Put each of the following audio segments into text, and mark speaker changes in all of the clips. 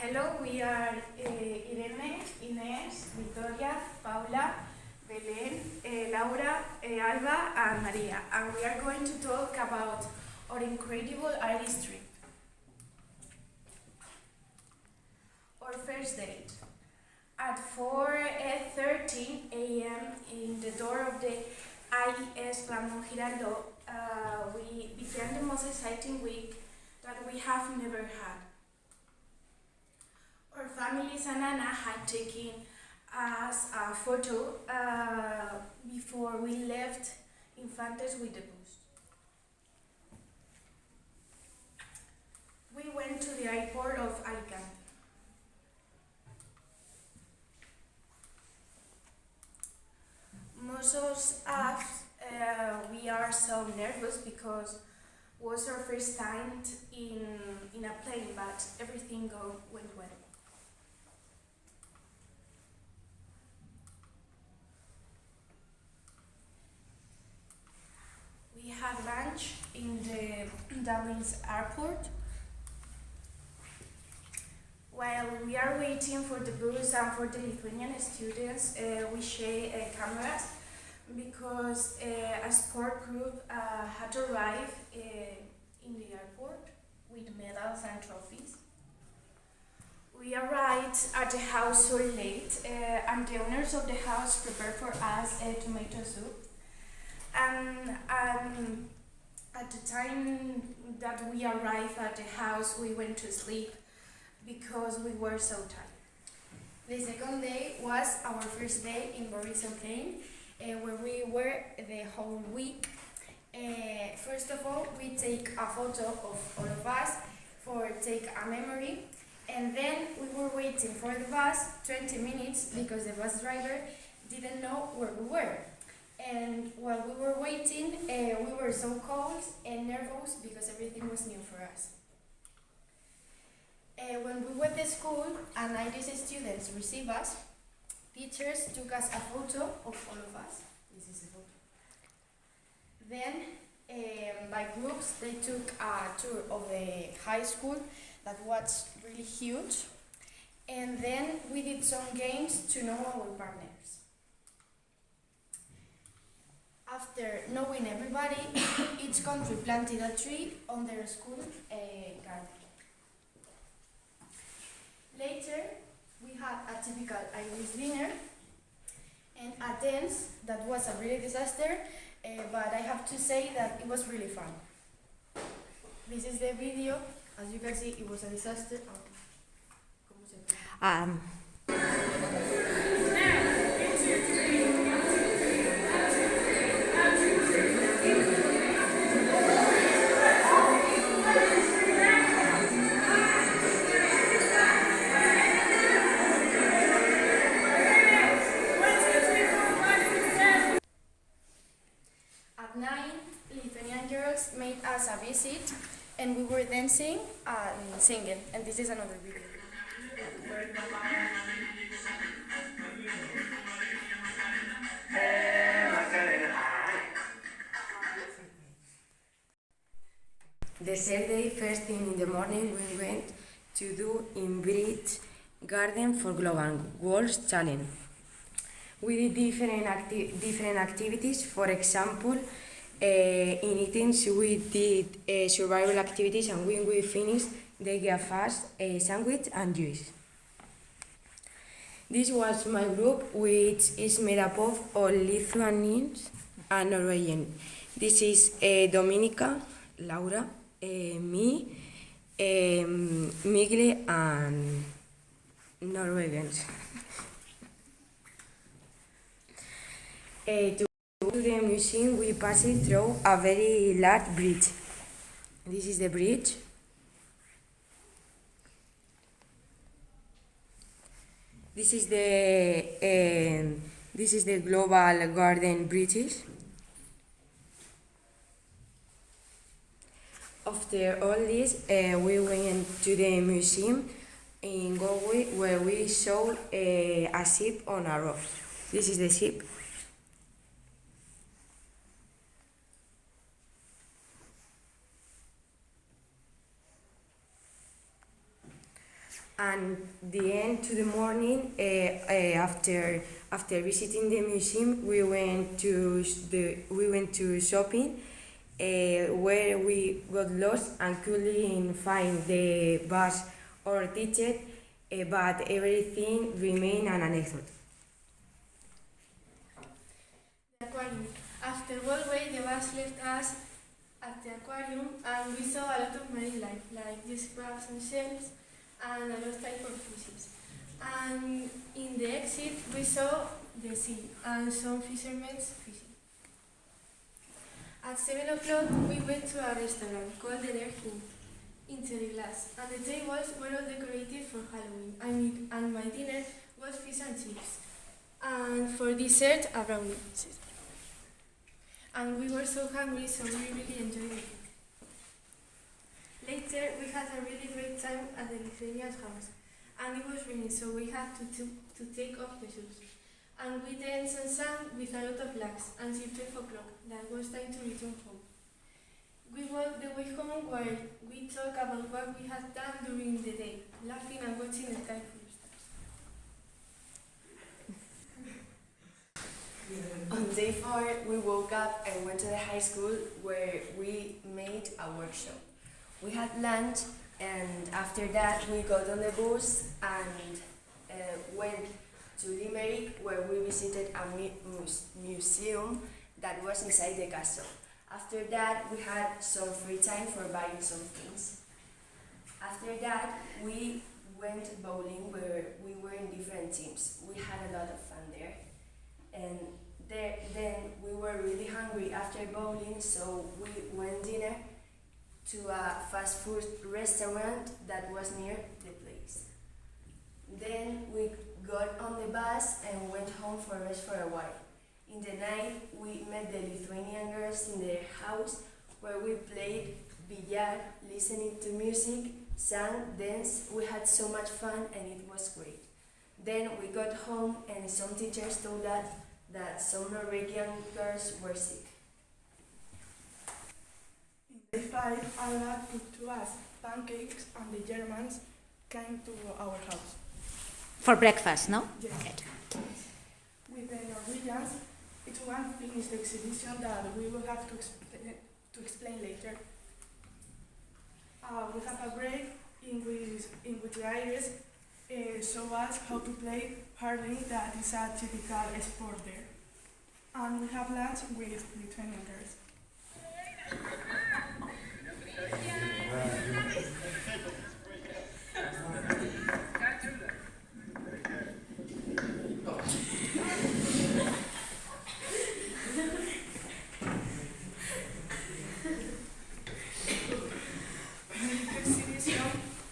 Speaker 1: Hello, we are Irene, Ines, Victoria, Paula, Belén, Laura, Alba, and Maria, and we are going to talk about our incredible Irish trip. Our first date. At 4:13 a.m. in the door of the IES Ramon Giraldo, we began the most exciting week that we have never had. Our families and Anna had taken us a photo before we left Infantes with the bus. We went to the airport of Alicante. Most of us, we are so nervous because it was our first time in a plane, but everything went well. We had lunch in the Dublin's airport. While we are waiting for the bus and for the Lithuanian students, we share cameras because a sport group had arrived in the airport with medals and trophies. We arrived at the house so late, and the owners of the house prepared for us a tomato soup. And at the time that we arrived at the house, we went to sleep because we were so tired.
Speaker 2: The second day was our first day in Borisov Plain, where we were the whole week. First of all, we take a photo of all of us for take a memory, and then we were waiting for the bus 20 minutes because the bus driver didn't know where we were. And while we were waiting, we were so cold and nervous because everything was new for us. When we went to school and 90 students received us, teachers took us a photo of all of us. This is the photo. Then, by groups, they took a tour of the high school that was really huge. And then we did some games to know our partners. After knowing everybody, each country planted a tree on their school garden. Later, we had a typical Irish dinner and a dance that was a really disaster, but I have to say that it was really fun. This is the video. As you can see, it was a disaster. At 9, Lithuanian girls made us a visit, and we were dancing and singing. And this is another video.
Speaker 3: The third day, first thing in the morning, we went to do in Bridge Garden for Global World Challenge. We did different activities. For example, in eatings we did survival activities, and when we finished, they gave us a sandwich and juice. This was my group, which is made up of all Lithuanians and Norwegians. This is Dominika, Laura, me, Migle, and Norwegians. To go to the museum, we passed through a very large bridge. This is the bridge. This is the Global Garden Bridges. After all this, we went to the museum in Galway, where we saw a ship on a rock. This is the ship. And the end to the morning, after visiting the museum, we went to shopping, where we got lost and couldn't find the bus or ticket, but everything remained an anecdote.
Speaker 2: The aquarium. After one way, the bus left us at the aquarium, and we saw a lot of marine life, like these crabs and shells, and a lot of type of fishes. And in the exit, we saw the sea and some fishermen fishing. At 7 o'clock, we went to a restaurant called the Lerkin in Cherry Glass, and the tables were all decorated for Halloween. And my dinner was fish and chips, and for dessert, a brownie. And we were so hungry, so we really enjoyed it. Later, we had a really great time at the Lithuanian's house, and it was raining, so we had to take off the shoes. And we danced and sang with a lot of laughs until 12 o'clock. That was time to return home. We walked the way home while we talked about what we had done during the day, laughing and watching the sky full of stars.
Speaker 4: On day 4, we woke up and went to the high school where we made a workshop. We had lunch, and after that we got on the bus and went to Limerick, where we visited a museum that was inside the castle. After that, we had some free time for buying some things. After that, we went bowling, where we were in different teams. We had a lot of fun there. And then we were really hungry after bowling, so we went dinner to a fast food restaurant that was near the place. Then we got on the bus and went home for rest for a while. In the night, we met the Lithuanian girls in their house, where we played billiard, listening to music, sang, danced. We had so much fun, and it was great. Then we got home, and some teachers told us that some Norwegian girls were sick.
Speaker 5: In day 5, Allah cooked to us pancakes, and the Germans came to our house.
Speaker 6: For breakfast, no?
Speaker 5: Yes. With the Norwegians, it's one finished exhibition that we will have to explain later. We have a break in which the Irish show us how to play hurling, that is a typical sport there. And we have lunch with Lithuanian girls.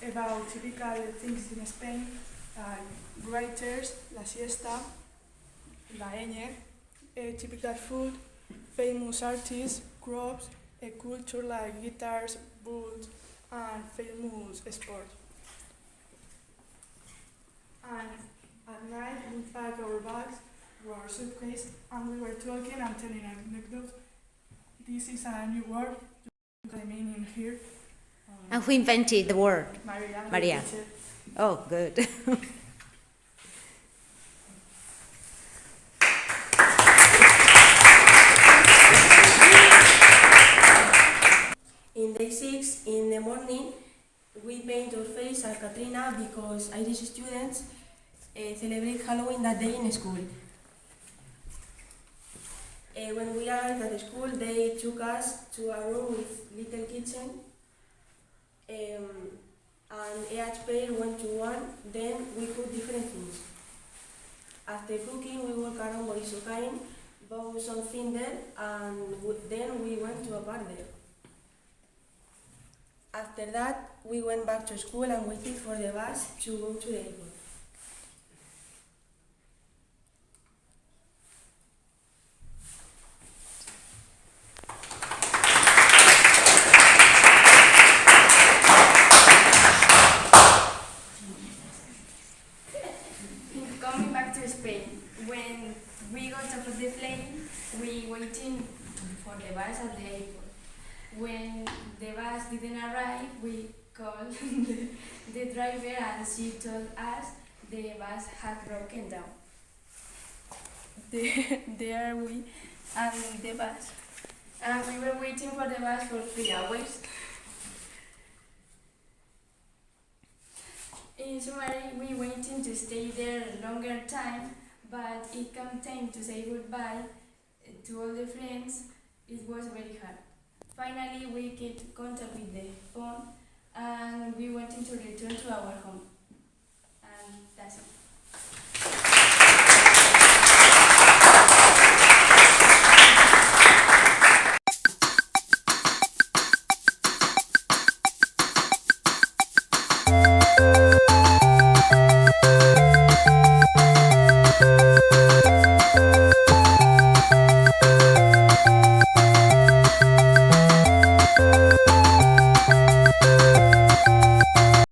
Speaker 5: About typical things in Spain, writers, la siesta, la ñ, typical food, famous artists, crops, a culture like guitars, boots, and famous sport. And at night we packed our bags, our suitcase, and we were talking and telling anecdotes. This is a new word, you can meaning here.
Speaker 6: And who invented the word?
Speaker 5: Maria.
Speaker 6: Maria. Oh, good.
Speaker 4: In day 6, in the morning, we paint our face as Katrina because Irish students celebrate Halloween that day in school. When we arrived at the school, they took us to a room with little kitchen, and each pair went to one. Then we cooked different things. After cooking, we walked around Borisokain, bought something there, and then we went to a bar there. After that, we went back to school and waited for the bus to go to the airport.
Speaker 2: Coming back to Spain, when we got off of the plane, we waiting for the bus at the airport. When the bus didn't arrive, we called the driver and she told us the bus had broken down.
Speaker 5: There we and the bus.
Speaker 2: And we were waiting for the bus for 3 hours. In summary, we wanted to stay there a longer time, but it came time to say goodbye to all the friends. It was very hard. Finally, we kept contact with the phone and we wanted to return to our home.